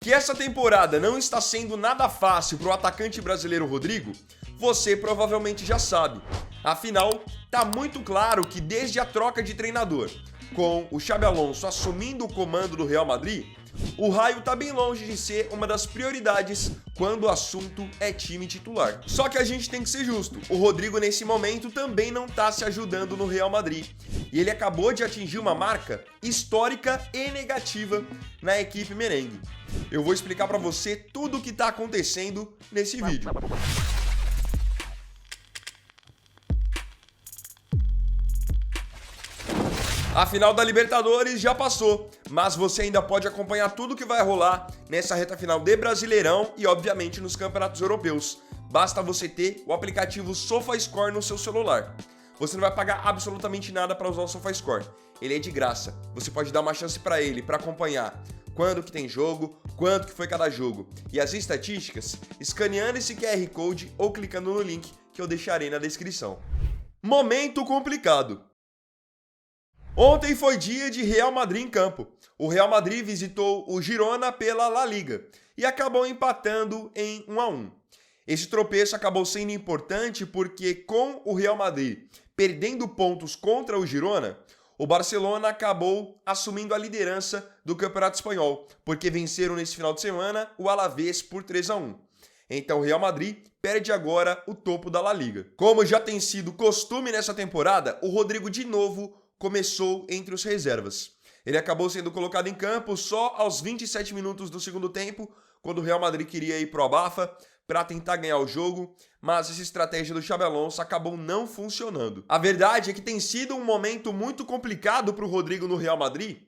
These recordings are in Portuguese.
Que essa temporada não está sendo nada fácil para o atacante brasileiro Rodrigo, você provavelmente já sabe. Afinal, tá muito claro que desde a troca de treinador, com o Xabi Alonso assumindo o comando do Real Madrid, o Raio tá bem longe de ser uma das prioridades quando o assunto é time titular. Só que a gente tem que ser justo, o Rodrigo nesse momento também não tá se ajudando no Real Madrid. E ele acabou de atingir uma marca histórica e negativa na equipe merengue. Eu vou explicar pra você tudo o que tá acontecendo nesse vídeo. A final da Libertadores já passou, mas você ainda pode acompanhar tudo que vai rolar nessa reta final de Brasileirão e, obviamente, nos campeonatos europeus. Basta você ter o aplicativo SofaScore no seu celular. Você não vai pagar absolutamente nada para usar o SofaScore. Ele é de graça. Você pode dar uma chance para ele, para acompanhar quando que tem jogo, quanto que foi cada jogo e as estatísticas, escaneando esse QR Code ou clicando no link que eu deixarei na descrição. Momento complicado. Ontem foi dia de Real Madrid em campo. O Real Madrid visitou o Girona pela La Liga e acabou empatando em 1-1. Esse tropeço acabou sendo importante porque, com o Real Madrid perdendo pontos contra o Girona, o Barcelona acabou assumindo a liderança do Campeonato Espanhol, porque venceram nesse final de semana o Alavés por 3-1. Então o Real Madrid perde agora o topo da La Liga. Como já tem sido costume nessa temporada, o Rodrigo de novo começou entre os reservas. Ele acabou sendo colocado em campo só aos 27 minutos do segundo tempo, quando o Real Madrid queria ir pro abafa para tentar ganhar o jogo, mas essa estratégia do Xabi Alonso acabou não funcionando. A verdade é que tem sido um momento muito complicado para o Rodrigo no Real Madrid,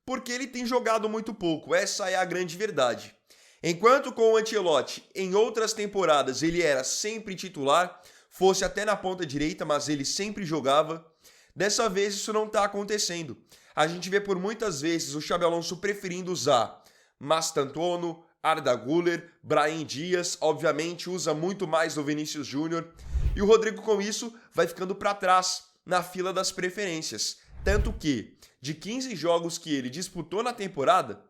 porque ele tem jogado muito pouco, essa é a grande verdade. Enquanto com o Ancelotti, em outras temporadas, ele era sempre titular, fosse até na ponta direita, mas ele sempre jogava. Dessa vez isso não está acontecendo. A gente vê por muitas vezes o Xabi Alonso preferindo usar Mastantuono, Arda Güler, Brahim Dias, obviamente usa muito mais o Vinícius Júnior, e o Rodrigo com isso vai ficando para trás na fila das preferências. Tanto que, de 15 jogos que ele disputou na temporada,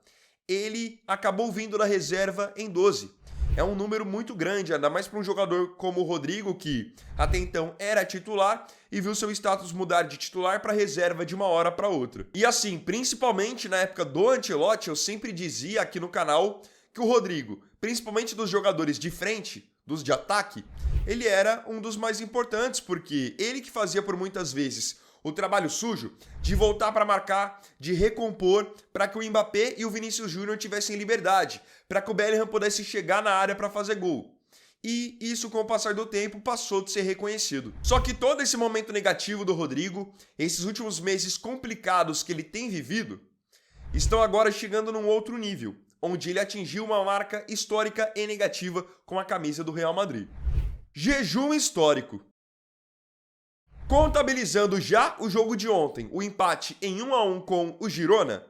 ele acabou vindo da reserva em 12. É um número muito grande, ainda mais para um jogador como o Rodrigo, que até então era titular e viu seu status mudar de titular para reserva de uma hora para outra. E assim, principalmente na época do Ancelotti, eu sempre dizia aqui no canal que o Rodrigo, principalmente dos jogadores de frente, dos de ataque, ele era um dos mais importantes, porque ele que fazia por muitas vezes o trabalho sujo de voltar para marcar, de recompor, para que o Mbappé e o Vinícius Júnior tivessem liberdade, para que o Bellingham pudesse chegar na área para fazer gol. E isso, com o passar do tempo, passou de ser reconhecido. Só que todo esse momento negativo do Rodrigo, esses últimos meses complicados que ele tem vivido, estão agora chegando num outro nível, onde ele atingiu uma marca histórica e negativa com a camisa do Real Madrid. Jejum histórico. Contabilizando já o jogo de ontem, o empate em 1-1 com o Girona,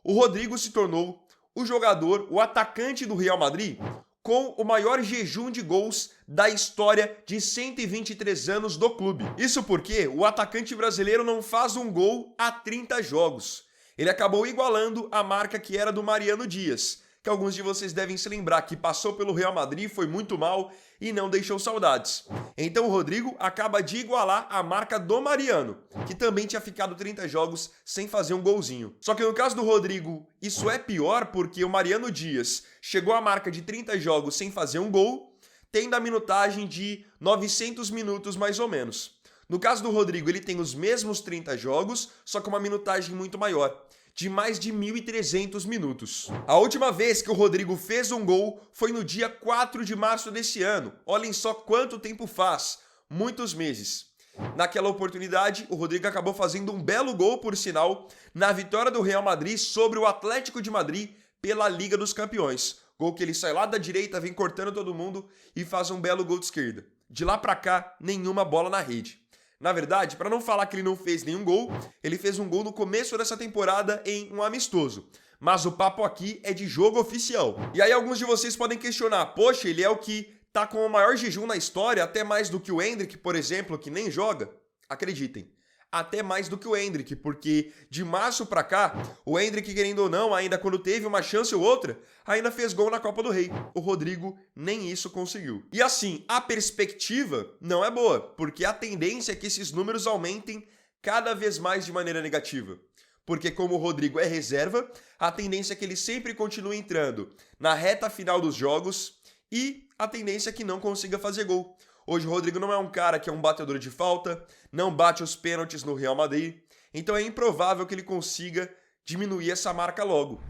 o Rodrigo se tornou o jogador, o atacante do Real Madrid, com o maior jejum de gols da história de 123 anos do clube. Isso porque o atacante brasileiro não faz um gol há 30 jogos. Ele acabou igualando a marca que era do Mariano Dias, que alguns de vocês devem se lembrar que passou pelo Real Madrid, foi muito mal e não deixou saudades. Então o Rodrigo acaba de igualar a marca do Mariano, que também tinha ficado 30 jogos sem fazer um golzinho. Só que no caso do Rodrigo, isso é pior porque o Mariano Dias chegou à marca de 30 jogos sem fazer um gol, tendo a minutagem de 900 minutos mais ou menos. No caso do Rodrigo, ele tem os mesmos 30 jogos, só com uma minutagem muito maior, de mais de 1.300 minutos. A última vez que o Rodrigo fez um gol foi no dia 4 de março desse ano. Olhem só quanto tempo faz, muitos meses. Naquela oportunidade, o Rodrigo acabou fazendo um belo gol, por sinal, na vitória do Real Madrid sobre o Atlético de Madrid pela Liga dos Campeões. Gol que ele sai lá da direita, vem cortando todo mundo e faz um belo gol de esquerda. De lá pra cá, nenhuma bola na rede. Na verdade, para não falar que ele não fez nenhum gol, ele fez um gol no começo dessa temporada em um amistoso. Mas o papo aqui é de jogo oficial. E aí alguns de vocês podem questionar, poxa, ele é o que tá com o maior jejum na história, até mais do que o Endrick, por exemplo, que nem joga. Acreditem, até mais do que o Endrick, porque de março pra cá, o Endrick, querendo ou não, ainda quando teve uma chance ou outra, ainda fez gol na Copa do Rei. O Rodrigo nem isso conseguiu. E assim, a perspectiva não é boa, porque a tendência é que esses números aumentem cada vez mais de maneira negativa. Porque como o Rodrigo é reserva, a tendência é que ele sempre continue entrando na reta final dos jogos e a tendência é que não consiga fazer gol. Hoje o Rodrigo não é um cara que é um batedor de falta, não bate os pênaltis no Real Madrid, então é improvável que ele consiga diminuir essa marca logo.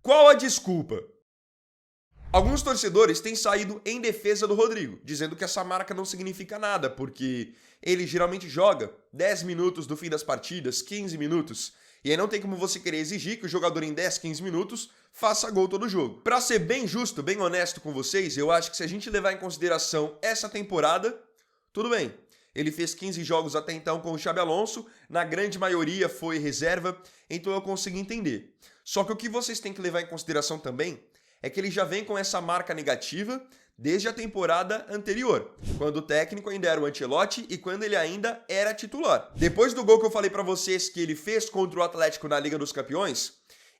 Qual a desculpa? Alguns torcedores têm saído em defesa do Rodrigo, dizendo que essa marca não significa nada, porque ele geralmente joga 10 minutos do fim das partidas, 15 minutos, e aí não tem como você querer exigir que o jogador em 10, 15 minutos faça gol todo jogo. Pra ser bem justo, bem honesto com vocês, eu acho que se a gente levar em consideração essa temporada, tudo bem. Ele fez 15 jogos até então com o Xabi Alonso, na grande maioria foi reserva, então eu consigo entender. Só que o que vocês têm que levar em consideração também é que ele já vem com essa marca negativa desde a temporada anterior, quando o técnico ainda era o Ancelotti e quando ele ainda era titular. Depois do gol que eu falei pra vocês que ele fez contra o Atlético na Liga dos Campeões,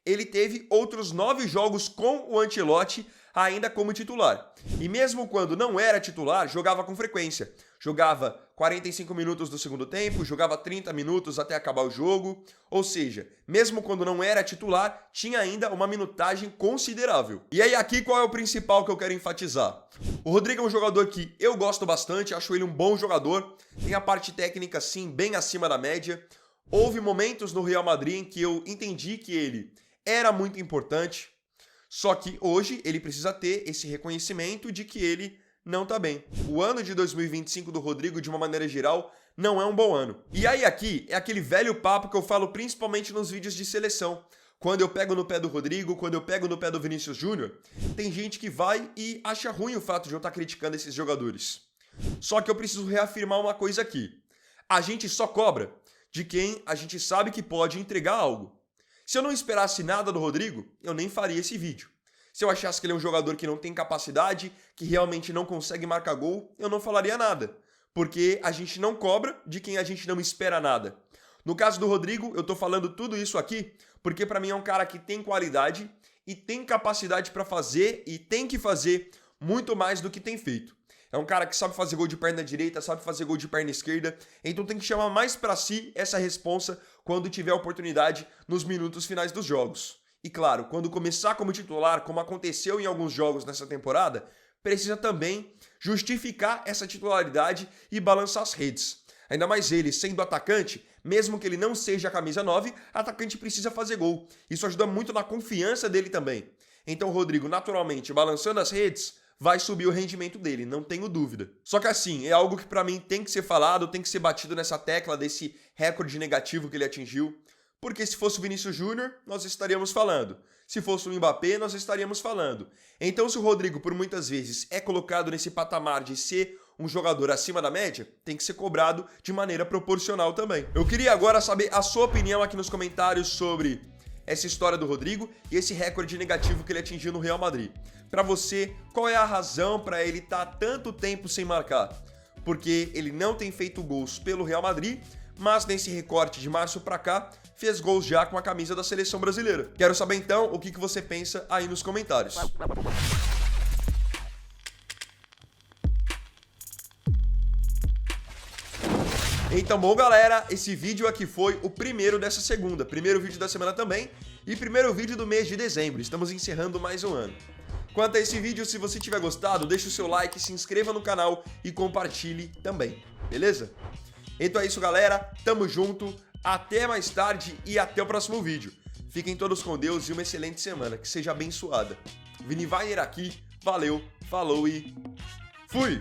ele teve outros 9 jogos com o Ancelotti ainda como titular. E mesmo quando não era titular, jogava com frequência. Jogava 45 minutos do segundo tempo, jogava 30 minutos até acabar o jogo. Ou seja, mesmo quando não era titular, tinha ainda uma minutagem considerável. E aí aqui qual é o principal que eu quero enfatizar? O Rodrigo é um jogador que eu gosto bastante, acho ele um bom jogador. Tem a parte técnica sim bem acima da média. Houve momentos no Real Madrid em que eu entendi que ele era muito importante. Só que hoje ele precisa ter esse reconhecimento de que ele não tá bem. O ano de 2025 do Rodrigo, de uma maneira geral, não é um bom ano. E aí aqui é aquele velho papo que eu falo principalmente nos vídeos de seleção. Quando eu pego no pé do Rodrigo, quando eu pego no pé do Vinícius Júnior, tem gente que vai e acha ruim o fato de eu estar criticando esses jogadores. Só que eu preciso reafirmar uma coisa aqui. A gente só cobra de quem a gente sabe que pode entregar algo. Se eu não esperasse nada do Rodrigo, eu nem faria esse vídeo. Se eu achasse que ele é um jogador que não tem capacidade, que realmente não consegue marcar gol, eu não falaria nada. Porque a gente não cobra de quem a gente não espera nada. No caso do Rodrigo, eu tô falando tudo isso aqui porque pra mim é um cara que tem qualidade e tem capacidade pra fazer e tem que fazer muito mais do que tem feito. É um cara que sabe fazer gol de perna direita, sabe fazer gol de perna esquerda, então tem que chamar mais pra si essa responsa quando tiver oportunidade nos minutos finais dos jogos. E claro, quando começar como titular, como aconteceu em alguns jogos nessa temporada, precisa também justificar essa titularidade e balançar as redes. Ainda mais ele, sendo atacante, mesmo que ele não seja a camisa 9, atacante precisa fazer gol. Isso ajuda muito na confiança dele também. Então o Rodrigo, naturalmente, balançando as redes, vai subir o rendimento dele, não tenho dúvida. Só que assim, é algo que pra mim tem que ser falado, tem que ser batido nessa tecla desse recorde negativo que ele atingiu. Porque se fosse o Vinícius Júnior, nós estaríamos falando. Se fosse o Mbappé, nós estaríamos falando. Então se o Rodrigo, por muitas vezes, é colocado nesse patamar de ser um jogador acima da média, tem que ser cobrado de maneira proporcional também. Eu queria agora saber a sua opinião aqui nos comentários sobre essa história do Rodrigo e esse recorde negativo que ele atingiu no Real Madrid. Pra você, qual é a razão pra ele estar tanto tempo sem marcar? Porque ele não tem feito gols pelo Real Madrid, mas nesse recorte de março pra cá, fez gols já com a camisa da seleção brasileira. Quero saber então o que você pensa aí nos comentários. Então, bom galera, esse vídeo aqui foi o primeiro dessa segunda, primeiro vídeo da semana também e primeiro vídeo do mês de dezembro. Estamos encerrando mais um ano. Quanto a esse vídeo, se você tiver gostado, deixa o seu like, se inscreva no canal e compartilhe também, beleza? Então é isso galera, tamo junto, até mais tarde e até o próximo vídeo. Fiquem todos com Deus e uma excelente semana, que seja abençoada. Vini Weiner aqui, valeu, falou e fui!